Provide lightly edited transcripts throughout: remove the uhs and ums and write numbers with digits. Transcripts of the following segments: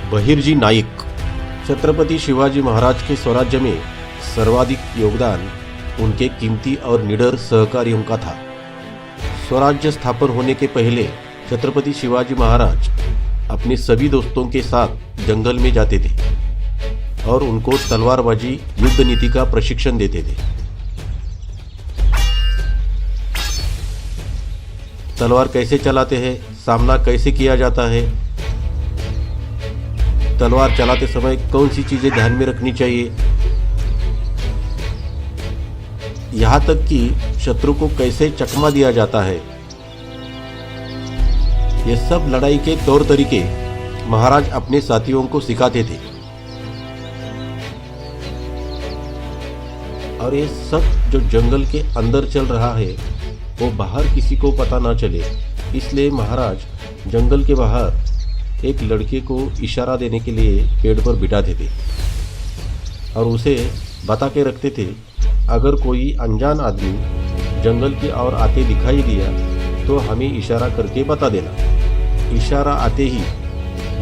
बहिर्जी नाईक। छत्रपति शिवाजी महाराज के स्वराज्य में सर्वाधिक योगदान उनके कीमती और निडर सहकारियों का था। स्वराज्य स्थापन होने के पहले छत्रपति शिवाजी महाराज अपने सभी दोस्तों के साथ जंगल में जाते थे और उनको तलवारबाजी युद्ध नीति का प्रशिक्षण देते थे। तलवार कैसे चलाते हैं, सामना कैसे किया जाता है, तलवार चलाते समय कौन सी चीजें ध्यान में रखनी चाहिए, यहाँ तक कि शत्रु को कैसे चकमा दिया जाता है, ये सब लड़ाई के तौर तरीके महाराज अपने साथियों को सिखाते थे। और ये सब जो जंगल के अंदर चल रहा है वो बाहर किसी को पता ना चले, इसलिए महाराज जंगल के बाहर एक लड़के को इशारा देने के लिए पेड़ पर बिठाते थे और उसे बता के रखते थे, अगर कोई अनजान आदमी जंगल की ओर आते दिखाई दिया तो हमें इशारा करके बता देना। इशारा आते ही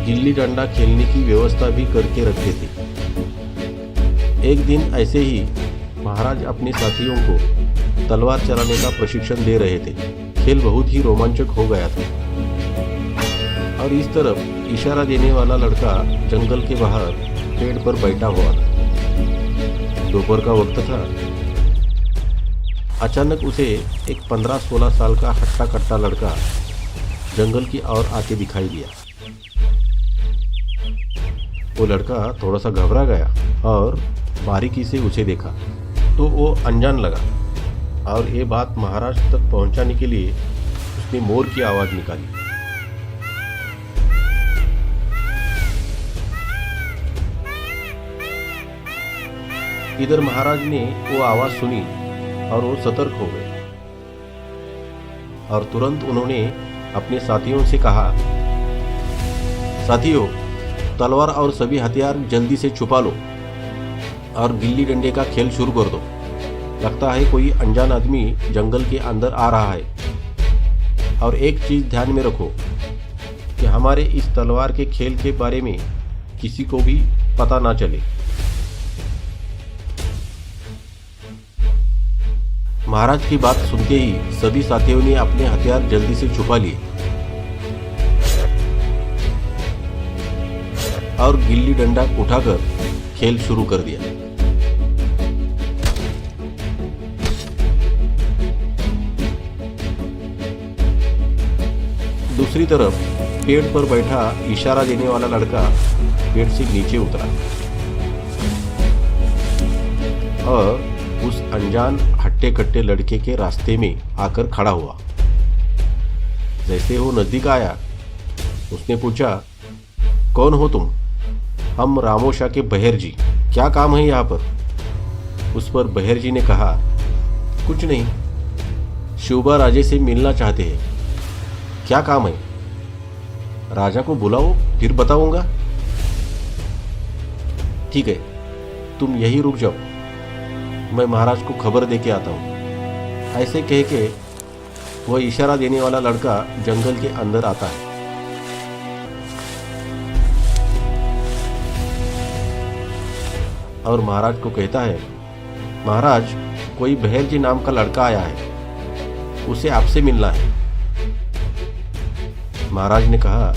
गिल्ली डंडा खेलने की व्यवस्था भी करके रखते थे। एक दिन ऐसे ही महाराज अपने साथियों को तलवार चलाने का प्रशिक्षण दे रहे थे। खेल बहुत ही रोमांचक हो गया था और इस तरफ इशारा देने वाला लड़का जंगल के बाहर पेड़ पर बैठा हुआ था। दोपहर का वक्त था। अचानक उसे एक 15-16 साल का हट्टा कट्टा लड़का जंगल की ओर आके दिखाई दिया। वो लड़का थोड़ा सा घबरा गया और बारीकी से उसे देखा तो वो अनजान लगा और ये बात महाराज तक पहुंचाने के लिए उसने मोर की आवाज निकाली। इधर महाराज ने वो आवाज सुनी और वो सतर्क हो गए और तुरंत उन्होंने अपने साथियों से कहा, साथियों, तलवार और सभी हथियार जल्दी से छुपा लो और गिल्ली डंडे का खेल शुरू कर दो। लगता है कोई अनजान आदमी जंगल के अंदर आ रहा है। और एक चीज ध्यान में रखो कि हमारे इस तलवार के खेल के बारे में किसी को भी पता ना चले। महाराज की बात सुनते ही सभी साथियों ने अपने हथियार जल्दी से छुपा लिए और गिल्ली डंडा उठाकर खेल शुरू कर दिया। दूसरी तरफ पेड़ पर बैठा इशारा देने वाला लड़का पेड़ से नीचे उतरा और उस अनजान हट्टे कट्टे लड़के के रास्ते में आकर खड़ा हुआ। जैसे वो नजदीक आया उसने पूछा, कौन हो तुम? हम रामोशा के बहेर जी, क्या काम है यहाँ पर? उस पर बहेर जी ने कहा, कुछ नहीं, शिवबा राजे से मिलना चाहते हैं। क्या काम है? राजा को बुलाओ, फिर बताऊंगा। ठीक है, तुम यही रुक जाओ, मैं महाराज को खबर देके आता हूँ। ऐसे कह के वह इशारा देने वाला लड़का जंगल के अंदर आता है। और महाराज को कहता है, महाराज, कोई बहेर जी नाम का लड़का आया है, उसे आपसे मिलना है। महाराज ने कहा,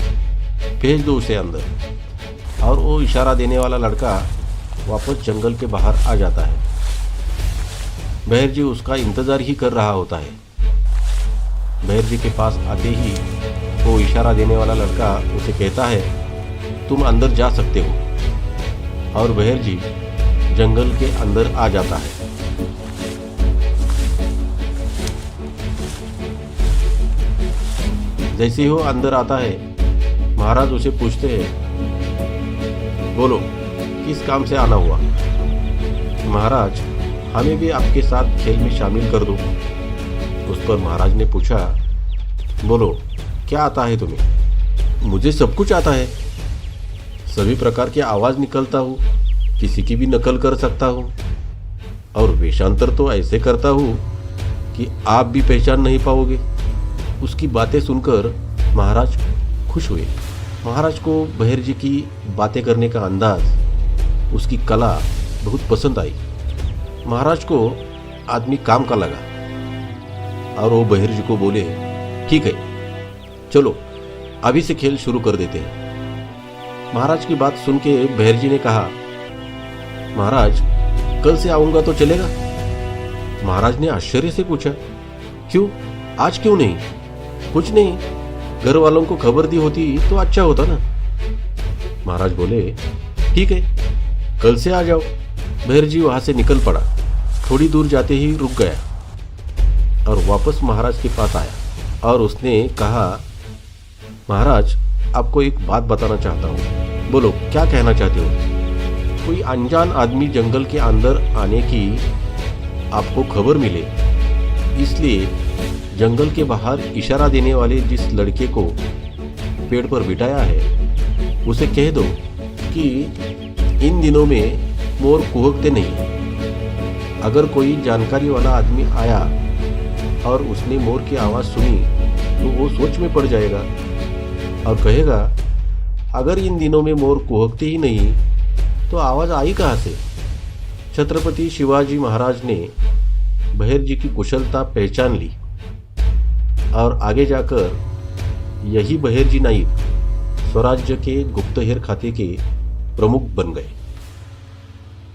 भेज दो उसे अंदर। और वो इशारा देने वाला लड़का वापस जंगल के बाहर आ जाता है। बहेर जी उसका इंतजार ही कर रहा होता है। बहेर जी के पास आते ही वो इशारा देने वाला लड़का उसे कहता है, तुम अंदर जा सकते हो। और बहेर जी जंगल के अंदर आ जाता है। जैसे ही वो अंदर आता है महाराज उसे पूछते हैं, बोलो, किस काम से आना हुआ? महाराज, हमें भी आपके साथ खेल में शामिल कर दो। उस पर महाराज ने पूछा, बोलो, क्या आता है तुम्हें? मुझे सब कुछ आता है, सभी प्रकार की आवाज़ निकलता हूँ, किसी की भी नकल कर सकता हूँ और वेशांतर तो ऐसे करता हूँ कि आप भी पहचान नहीं पाओगे। उसकी बातें सुनकर महाराज खुश हुए। महाराज को बहिर जी की बातें करने का अंदाज, उसकी कला बहुत पसंद आई। महाराज को आदमी काम का लगा और वो बहिर जी को बोले, ठीक है, चलो अभी से खेल शुरू कर देते हैं। महाराज की बात सुन के बहिर जी ने कहा, महाराज कल से आऊंगा तो चलेगा? महाराज ने आश्चर्य से पूछा, क्यों, आज क्यों नहीं? कुछ नहीं, घर वालों को खबर दी होती तो अच्छा होता ना। महाराज बोले, ठीक है, कल से आ जाओ। बहिर जी वहां से निकल पड़ा। थोड़ी दूर जाते ही रुक गया और वापस महाराज के पास आया और उसने कहा, महाराज आपको एक बात बताना चाहता हूँ। बोलो, क्या कहना चाहते हो? कोई अनजान आदमी जंगल के अंदर आने की आपको खबर मिले, इसलिए जंगल के बाहर इशारा देने वाले जिस लड़के को पेड़ पर बिठाया है, उसे कह दो कि इन दिनों में मोर कुहकते नहीं। अगर कोई जानकारी वाला आदमी आया और उसने मोर की आवाज़ सुनी तो वो सोच में पड़ जाएगा और कहेगा, अगर इन दिनों में मोर कुहकते ही नहीं तो आवाज़ आई कहाँ से? छत्रपति शिवाजी महाराज ने बहिर जी की कुशलता पहचान ली और आगे जाकर यही बहिर जी नाइक स्वराज्य के गुप्तहेर खाते के प्रमुख बन गए।